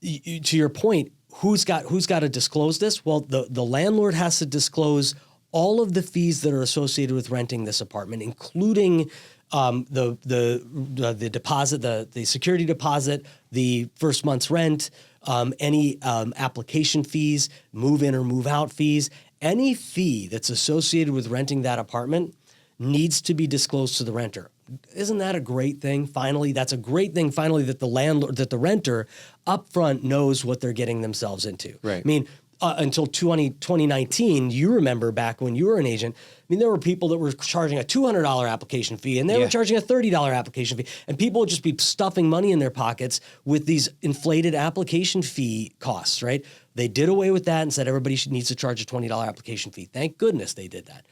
to your point. Who's got to disclose this? Well, the landlord has to disclose all of the fees that are associated with renting this apartment, including the deposit, the security deposit, the first month's rent, any application fees, move in or move out fees, any fee that's associated with renting that apartment needs to be disclosed to the renter. Isn't that a great thing? Finally, that's a great thing. Finally, that the renter upfront knows what they're getting themselves into. Right. I mean, until 2019, you remember back when you were an agent. I mean, there were people that were charging a $200 application fee, and they were charging a $30 application fee, and people would just be stuffing money in their pockets with these inflated application fee costs. Right? They did away with that and said everybody needs to charge a $20 application fee. Thank goodness they did that.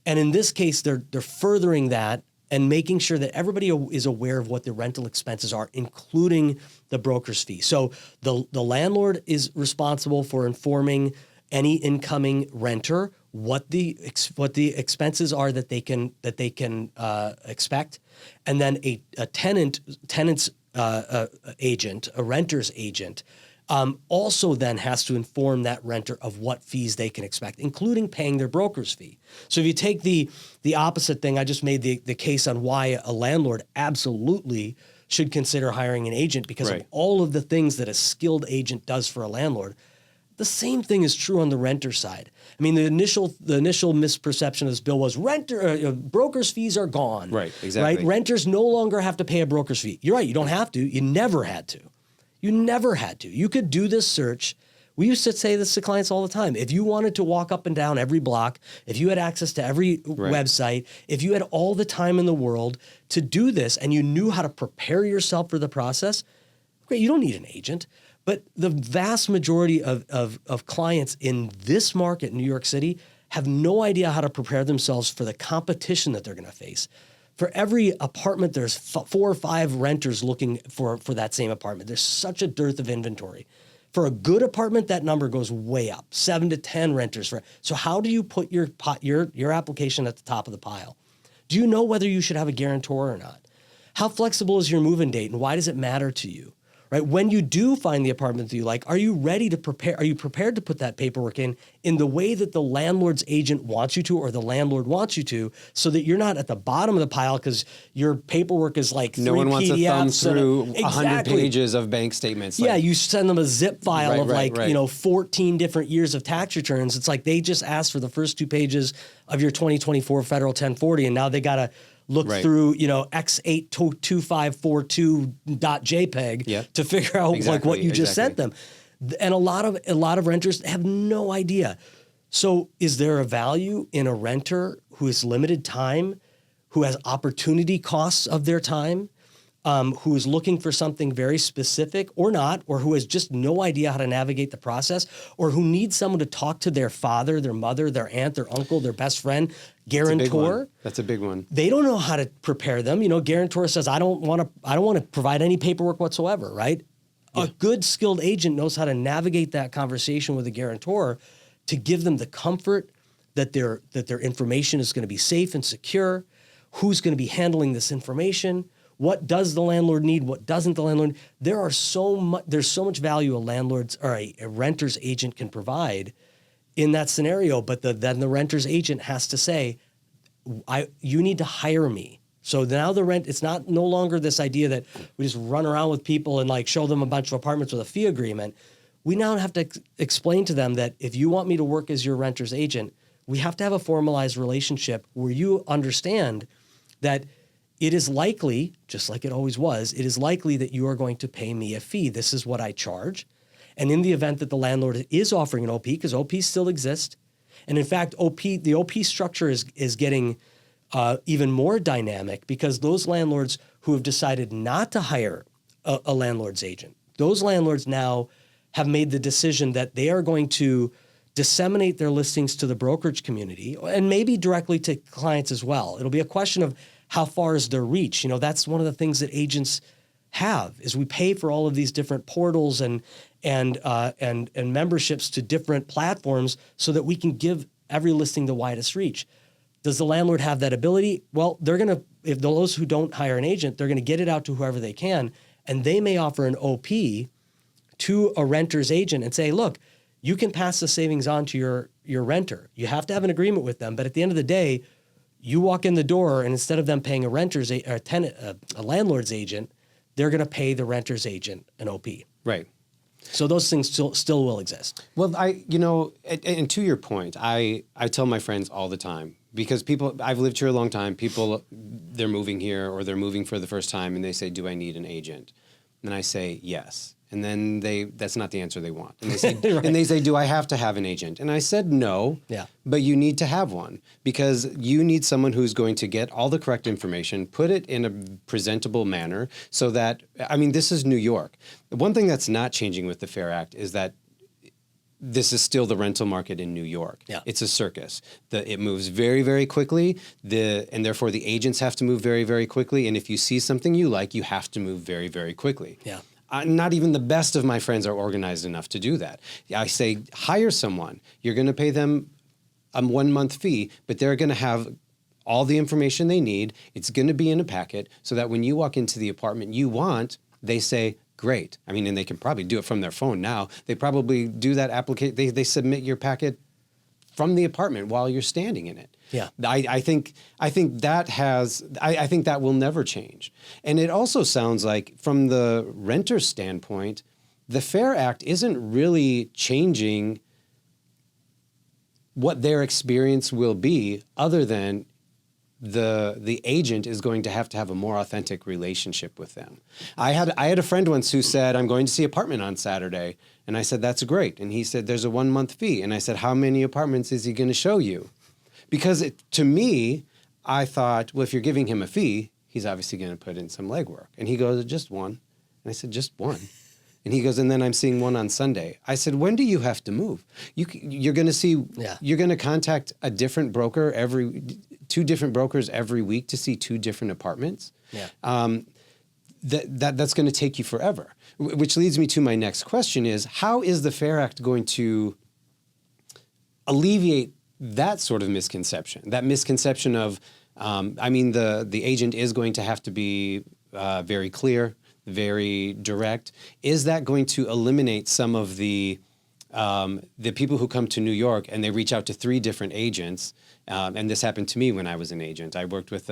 And in this case, they're furthering that and making sure that everybody is aware of what the rental expenses are, including the broker's fee. So the landlord is responsible for informing any incoming renter what the expenses are that they can expect, and then a tenant's agent, a renter's agent, also then has to inform that renter of what fees they can expect, including paying their broker's fee. So if you take the opposite thing, I just made the case on why a landlord absolutely should consider hiring an agent because of all of the things that a skilled agent does for a landlord. The same thing is true on the renter side. I mean, the initial misperception of this bill was brokers' fees are gone. Right, exactly. Right? Renters no longer have to pay a broker's fee. You're right, you don't have to. You never had to. You never had to. You could do this search. We used to say this to clients all the time. If you wanted to walk up and down every block, if you had access to every website, if you had all the time in the world to do this and you knew how to prepare yourself for the process, great, you don't need an agent. But the vast majority of clients in this market in New York City have no idea how to prepare themselves for the competition that they're going to face. For every apartment, there's 4 or 5 renters looking for that same apartment. There's such a dearth of inventory. For a good apartment, that number goes way up, 7 to 10 renters. So how do you put your application at the top of the pile? Do you know whether you should have a guarantor or not? How flexible is your move-in date, and why does it matter to you? right? When you do find the apartment that you like, are you ready to prepare? Are you prepared to put that paperwork in the way that the landlord's agent wants you to, or the landlord wants you to, so that you're not at the bottom of the pile because your paperwork is like No 3 one wants to thumb PDFs through 100 Exactly. pages of bank statements. Yeah, you send them a zip file of Right. 14 different years of tax returns. It's like they just asked for the first 2 pages of your 2024 federal 1040, and now they got to look through, X82542.jpg to figure out like what you just sent them. And a lot of renters have no idea. So is there a value in a renter who has limited time, who has opportunity costs of their time, who is looking for something very specific or not, or who has just no idea how to navigate the process, or who needs someone to talk to their father, their mother, their aunt, their uncle, their best friend, guarantor? That's a big one. They don't know how to prepare them. Guarantor says, I don't want to provide any paperwork whatsoever, right? Yeah. A good skilled agent knows how to navigate that conversation with a guarantor to give them the comfort that their information is going to be safe and secure, who's going to be handling this information, what does the landlord need, what doesn't the landlord need. There's so much value a landlord's or a renter's agent can provide in that scenario, but then the renter's agent has to say, you need to hire me. So now it's no longer this idea that we just run around with people and like show them a bunch of apartments with a fee agreement. We now have to explain to them that if you want me to work as your renter's agent, we have to have a formalized relationship where you understand that it is likely, just like it always was, it is likely that you are going to pay me a fee. This is what I charge. And in the event that the landlord is offering an OP, because OPs still exist, and in fact, the OP structure is getting even more dynamic because those landlords who have decided not to hire a landlord's agent, those landlords now have made the decision that they are going to disseminate their listings to the brokerage community and maybe directly to clients as well. It'll be a question of how far is their reach? That's one of the things that agents have is we pay for all of these different portals and memberships to different platforms so that we can give every listing the widest reach. Does the landlord have that ability? Well, if those who don't hire an agent, they're going to get it out to whoever they can, and they may offer an OP to a renter's agent and say, look, you can pass the savings on to your renter. You have to have an agreement with them, but at the end of the day, you walk in the door, and instead of them paying a landlord's agent, they're going to pay the renter's agent an OP. Right. So those things still will exist. Well, and to your point, I tell my friends all the time, because I've lived here a long time, they're moving here or they're moving for the first time and they say, do I need an agent? And I say, yes. And then that's not the answer they want. And they say, right. And they say, do I have to have an agent? And I said, no, but you need to have one because you need someone who's going to get all the correct information, put it in a presentable manner so that, this is New York. One thing that's not changing with the FAIR Act is that this is still the rental market in New York. Yeah. It's a circus. It moves very, very quickly, and therefore the agents have to move very, very quickly. And if you see something you like, you have to move very, very quickly. Yeah. Not even the best of my friends are organized enough to do that. I say, hire someone. You're going to pay them a 1-month fee, but they're going to have all the information they need. It's going to be in a packet so that when you walk into the apartment you want, they say, great. And they can probably do it from their phone now. They probably do that application. They submit your packet from the apartment while you're standing in it. Yeah, I think that will never change. And it also sounds like from the renter standpoint, the FAIR Act isn't really changing what their experience will be, other than the agent is going to have a more authentic relationship with them. I had a friend once who said, I'm going to see an apartment on Saturday. And I said, that's great. And he said, there's a 1-month fee. And I said, how many apartments is he going to show you? Because to me, I thought, well, if you're giving him a fee, he's obviously going to put in some legwork. And he goes, just one. And I said, just one. And he goes, and then I'm seeing one on Sunday. I said, when do you have to move? You're going to see, you're going to contact a different broker 2 different brokers every week to see 2 different apartments. Yeah. That's going to take you forever. Which leads me to my next question is, how is the FAIR Act going to alleviate that sort of misconception? That misconception of, the agent is going to have to be very clear. very direct. Is that going to eliminate some of the people who come to New York and they reach out to 3 different agents? And this happened to me when I was an agent. I worked with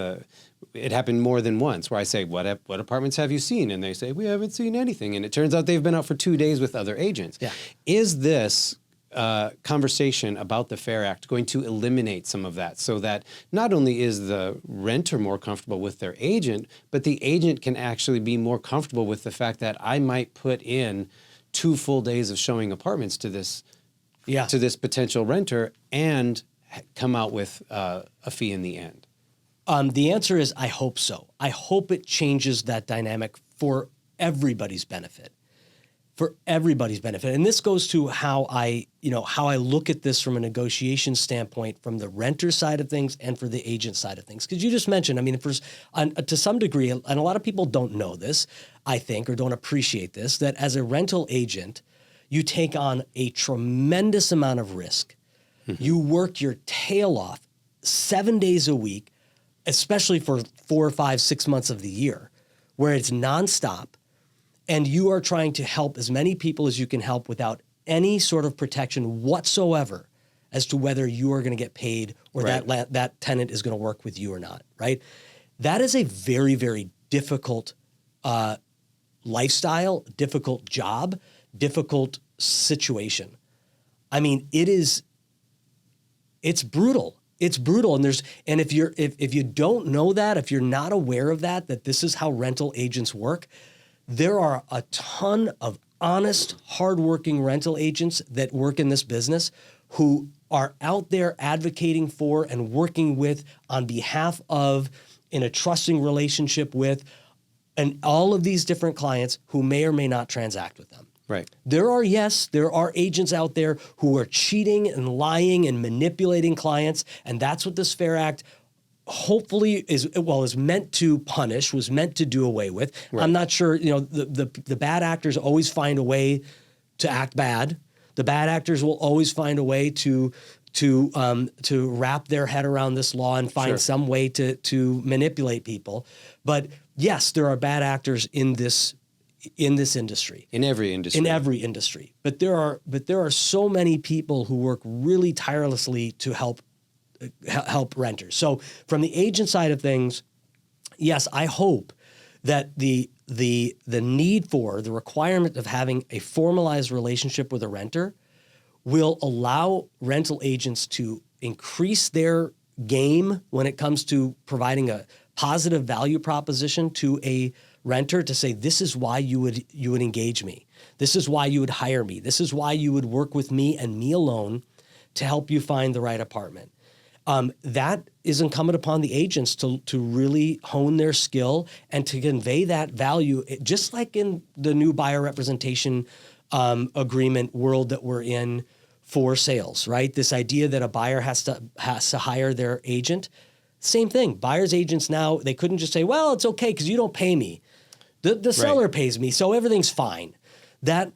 it happened more than once where I say, what apartments have you seen? And they say, we haven't seen anything. And it turns out they've been out for 2 days with other agents. Yeah. Is this conversation about the Fair Act going to eliminate some of that so that not only is the renter more comfortable with their agent, but the agent can actually be more comfortable with the fact that I might put in 2 full days of showing apartments to this potential renter and come out with a fee in the end? The answer is I hope so. I hope it changes that dynamic for everybody's benefit. For everybody's benefit. And this goes to how I look at this from a negotiation standpoint, from the renter side of things and for the agent side of things. Because you just mentioned, I mean, to some degree, and a lot of people don't know this, I think, or don't appreciate this, that as a rental agent, you take on a tremendous amount of risk. Mm-hmm. You work your tail off 7 days a week, especially for 4 or 5, 6 months of the year, where it's nonstop. And you are trying to help as many people as you can help without any sort of protection whatsoever as to whether you are going to get paid or right. that tenant is going to work with you or not, right? That is a very, very difficult lifestyle, difficult job, difficult situation. I mean, it's brutal. It's brutal. And if you don't know that, if you're not aware of that this is how rental agents work, there are a ton of honest, hardworking rental agents that work in this business who are out there advocating for and working with on behalf of, in a trusting relationship with, and all of these different clients who may or may not transact with them. Right. There are agents out there who are cheating and lying and manipulating clients, and that's what this Fair Act hopefully is meant to punish, was meant to do away with. Right. I'm not sure, the bad actors always find a way to act bad. The bad actors will always find a way to wrap their head around this law and find some way to manipulate people. But yes, there are bad actors in this industry. In every industry. But there are so many people who work really tirelessly to help renters. So from the agent side of things, yes, I hope that the need for, the requirement of having a formalized relationship with a renter will allow rental agents to increase their game when it comes to providing a positive value proposition to a renter, to say, this is why you would engage me. This is why you would hire me. This is why you would work with me and me alone to help you find the right apartment. That is incumbent upon the agents to really hone their skill and to convey that value, just like in the new buyer representation agreement world that we're in for sales, right? This idea that a buyer has to hire their agent. Same thing. Buyers agents now, they couldn't just say, well, it's okay because you don't pay me. The seller pays me, so everything's fine. That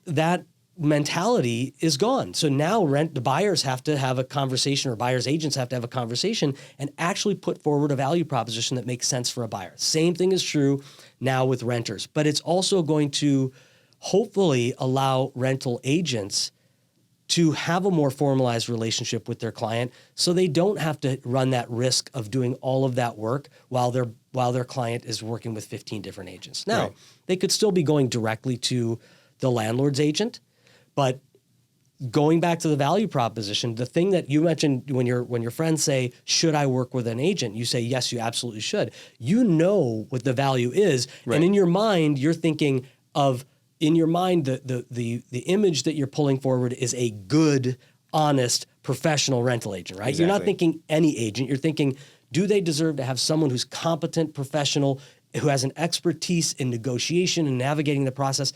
mentality is gone. So now the buyers have to have a conversation, or buyers agents have to have a conversation and actually put forward a value proposition that makes sense for a buyer. Same thing is true now with renters, but it's also going to hopefully allow rental agents to have a more formalized relationship with their client so they don't have to run that risk of doing all of that work while their client is working with 15 different agents. Now, they could still be going directly to the landlord's agent. But going back to the value proposition, the thing that you mentioned when your friends say, should I work with an agent? You say, yes, you absolutely should. You know what the value is. Right. And in your mind, you're thinking of, the image that you're pulling forward is a good, honest, professional rental agent, right? Exactly. You're not thinking any agent. You're thinking, do they deserve to have someone who's competent, professional, who has an expertise in negotiation and navigating the process?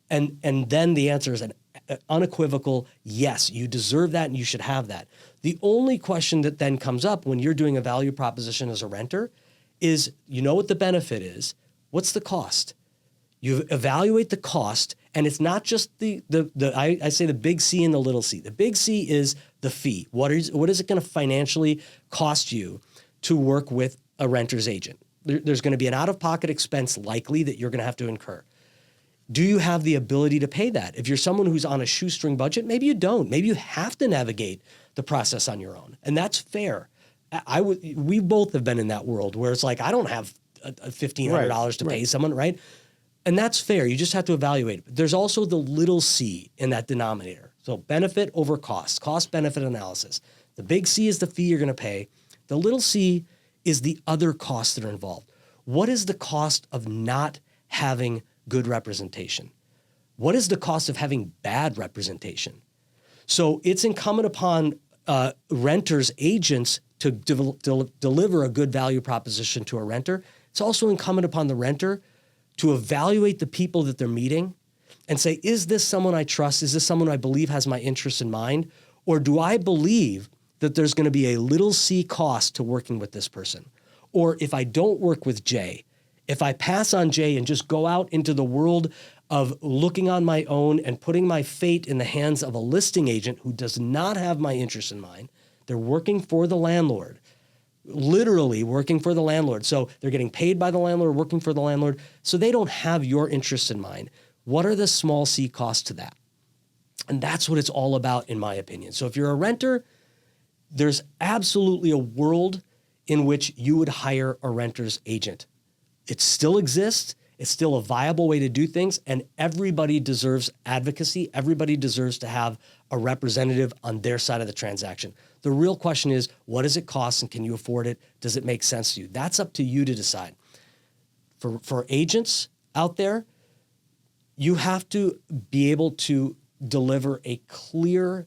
And then the answer is an unequivocal yes, you deserve that and you should have that. The only question that then comes up when you're doing a value proposition as a renter is, you know what the benefit is, what's the cost? You evaluate the cost, and it's not just I say the big C and the little c. The big C is the fee. What is it going to financially cost you to work with a renter's agent? There's going to be an out-of-pocket expense likely that you're going to have to incur. Do you have the ability to pay that? If you're someone who's on a shoestring budget, maybe you don't. Maybe you have to navigate the process on your own, and that's fair. We both have been in that world where it's like, I don't have $1,500 to pay someone, right? And that's fair. You just have to evaluate it. But there's also the little c in that denominator. So benefit over cost benefit analysis. The big C is the fee you're going to pay. The little c is the other costs that are involved. What is the cost of not having good representation? What is the cost of having bad representation? So it's incumbent upon renters, agents to deliver a good value proposition to a renter. It's also incumbent upon the renter to evaluate the people that they're meeting and say, is this someone I trust? Is this someone I believe has my interests in mind? Or do I believe that there's going to be a little c cost to working with this person? Or if I don't work with Jay, if I pass on Jay and just go out into the world of looking on my own and putting my fate in the hands of a listing agent who does not have my interests in mind, they're working for the landlord, literally working for the landlord. So they're getting paid by the landlord, working for the landlord. So they don't have your interests in mind. What are the small c costs to that? And that's what it's all about, in my opinion. So if you're a renter, there's absolutely a world in which you would hire a renter's agent. It still exists. It's still a viable way to do things. And everybody deserves advocacy. Everybody deserves to have a representative on their side of the transaction. The real question is, what does it cost and can you afford it? Does it make sense to you? That's up to you to decide. For agents out there, you have to be able to deliver a clear,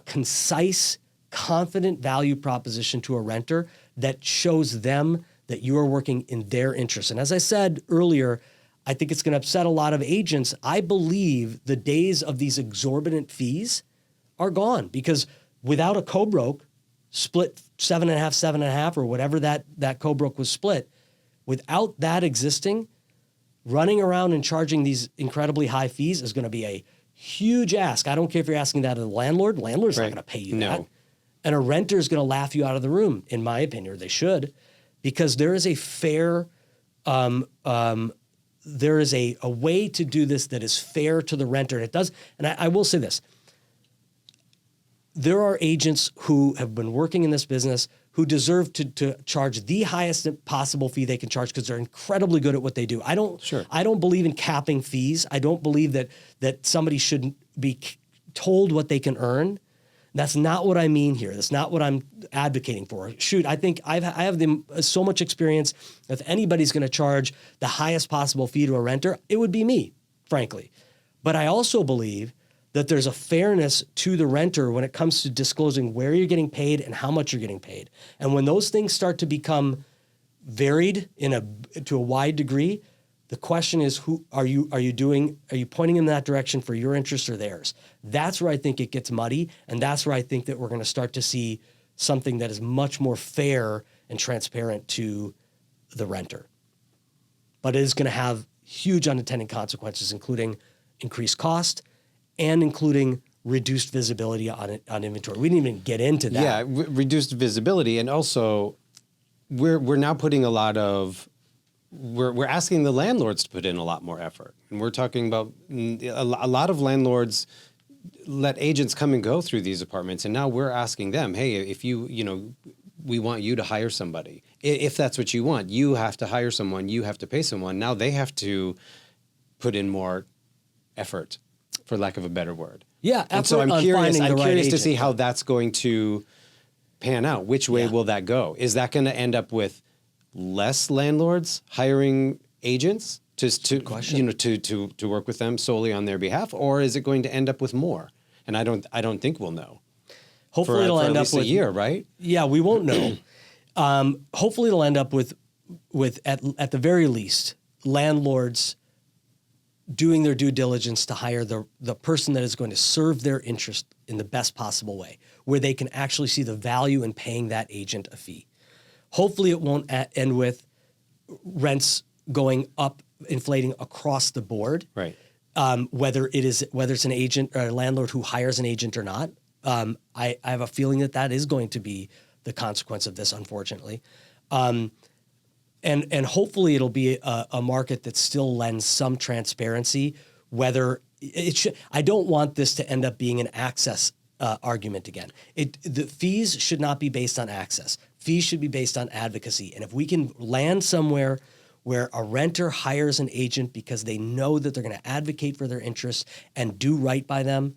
concise, confident value proposition to a renter that shows them that you are working in their interest. And as I said earlier, I think it's going to upset a lot of agents. I believe the days of these exorbitant fees are gone, because without a co-broke, split 7.5, or whatever that co-broke was split, without that existing, running around and charging these incredibly high fees is going to be a huge ask. I don't care if you're asking that of the landlord. Landlord's not going to pay you that. And a renter is going to laugh you out of the room, in my opinion, or they should, because there is a fair, there is a way to do this that is fair to the renter. And it does, and I will say this. There are agents who have been working in this business who deserve to charge the highest possible fee they can charge because they're incredibly good at what they do. I don't believe in capping fees. I don't believe that somebody shouldn't be told what they can earn. That's not what I mean here. That's not what I'm advocating for. Shoot, I think I have so much experience. If anybody's going to charge the highest possible fee to a renter, it would be me, frankly. But I also believe that there's a fairness to the renter when it comes to disclosing where you're getting paid and how much you're getting paid. And when those things start to become varied to a wide degree, the question is, are you pointing in that direction for your interest or theirs? That's where I think it gets muddy, and that's where I think that we're going to start to see something that is much more fair and transparent to the renter. But it is going to have huge unintended consequences, including increased cost and including reduced visibility on inventory. We didn't even get into that. Yeah, reduced visibility, and also we're now putting we're asking the landlords to put in a lot more effort. And we're talking about a lot of landlords let agents come and go through these apartments. And now we're asking them, hey, if we want you to hire somebody. If that's what you want, you have to hire someone, you have to pay someone. Now they have to put in more effort, for lack of a better word. Yeah, and so I'm curious to see how that's going to pan out. Which way will that go? Is that going to end up with less landlords hiring agents to work with them solely on their behalf, or is it going to end up with more? And I don't think we'll know. Hopefully it'll end up with a year, right? Yeah, we won't know. Hopefully it'll end up with at the very least landlords doing their due diligence to hire the person that is going to serve their interest in the best possible way, where they can actually see the value in paying that agent a fee. Hopefully it won't end with rents going up, inflating across the board. Right. Whether it's an agent or a landlord who hires an agent or not. I have a feeling that is going to be the consequence of this, unfortunately. And And hopefully it'll be a market that still lends some transparency, whether it should. I don't want this to end up being an access argument again. The fees should not be based on access. Fees should be based on advocacy. And if we can land somewhere where a renter hires an agent because they know that they're going to advocate for their interests and do right by them,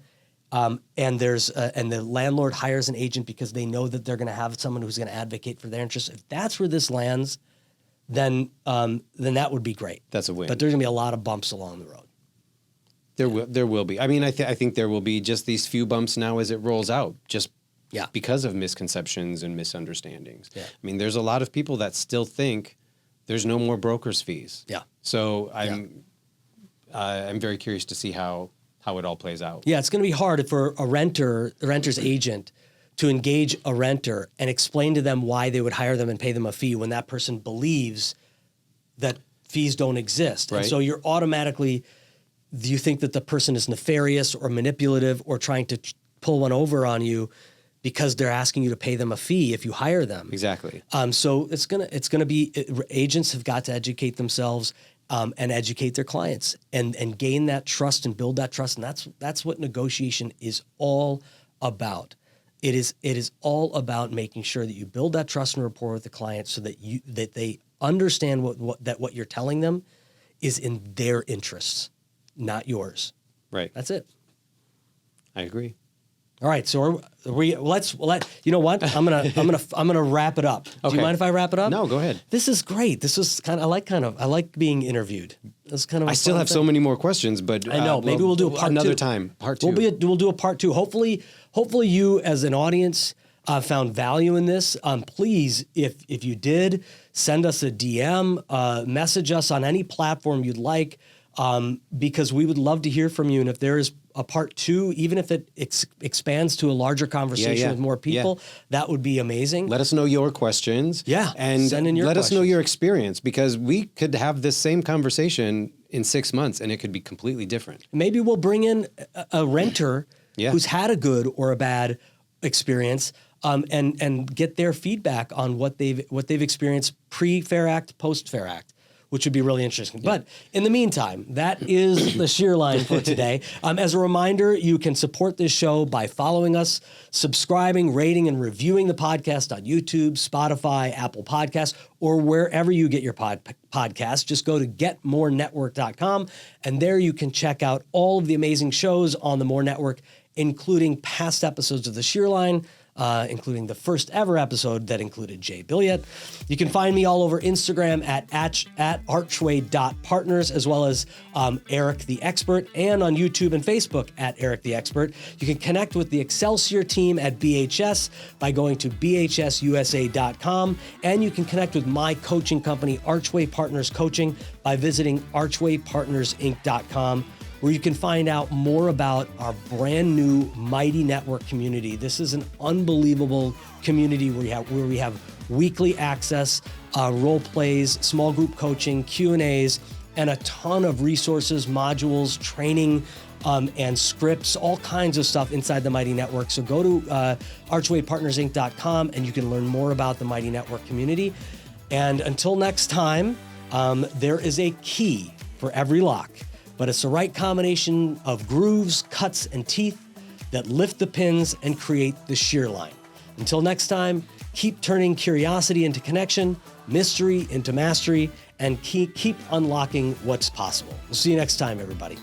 and the landlord hires an agent because they know that they're going to have someone who's going to advocate for their interests. If that's where this lands, then that would be great. That's a win. But there's going to be a lot of bumps along the road. There will be. I mean, I think there will be just these few bumps now as it rolls out, just because of misconceptions and misunderstandings. Yeah. I mean, there's a lot of people that still think there's no more broker's fees. Yeah. So I'm very curious to see how it all plays out. Yeah, it's going to be hard for the renter's agent to engage a renter and explain to them why they would hire them and pay them a fee when that person believes that fees don't exist. Right. And so you're automatically, do you think that the person is nefarious or manipulative or trying to pull one over on you because they're asking you to pay them a fee if you hire them? Exactly. So it's gonna be agents have got to educate themselves and educate their clients and gain that trust and build that trust, and that's what negotiation is all about. It is all about making sure that you build that trust and rapport with the client so that they understand what you're telling them is in their interests, not yours. Right. That's it. I agree. All right, so let's you know what? I'm gonna wrap it up. Do you mind if I wrap it up? No, go ahead. This is great. This was I like being interviewed. This kind of. I still have so many more questions, but I know maybe we'll do a part another two. Time. Part two. We'll do a part two. Hopefully you as an audience found value in this. Please, if you did, send us a DM, message us on any platform you'd like. Because we would love to hear from you. And if there is a part two, even if it expands to a larger conversation with more people, that would be amazing. Let us know your questions. Yeah. And send in your questions. Us know your experience, because we could have this same conversation in 6 months and it could be completely different. Maybe we'll bring in a renter who's had a good or a bad experience and get their feedback on what they've experienced pre-Fair Act, post-Fair Act, which would be really interesting. Yeah. But in the meantime, that is the Shear line for today. As a reminder, you can support this show by following us, subscribing, rating, and reviewing the podcast on YouTube, Spotify, Apple Podcasts, or wherever you get your podcasts. Just go to getmorenetwork.com, and there you can check out all of the amazing shows on the More Network, including past episodes of the Shear line, including the first ever episode that included Jay Billiet. You can find me all over Instagram at archway.partners, as well as Eirik the Expert, and on YouTube and Facebook at Eirik the Expert. You can connect with the Excelsior team at BHS by going to bhsusa.com, and you can connect with my coaching company, Archway Partners Coaching, by visiting archwaypartnersinc.com, where you can find out more about our brand new Mighty Network community. This is an unbelievable community where we have weekly access, role plays, small group coaching, Q&As, and a ton of resources, modules, training, and scripts, all kinds of stuff inside the Mighty Network. So go to archwaypartnersinc.com and you can learn more about the Mighty Network community. And until next time, there is a key for every lock, but it's the right combination of grooves, cuts, and teeth that lift the pins and create the shear line. Until next time, keep turning curiosity into connection, mystery into mastery, and keep unlocking what's possible. We'll see you next time, everybody.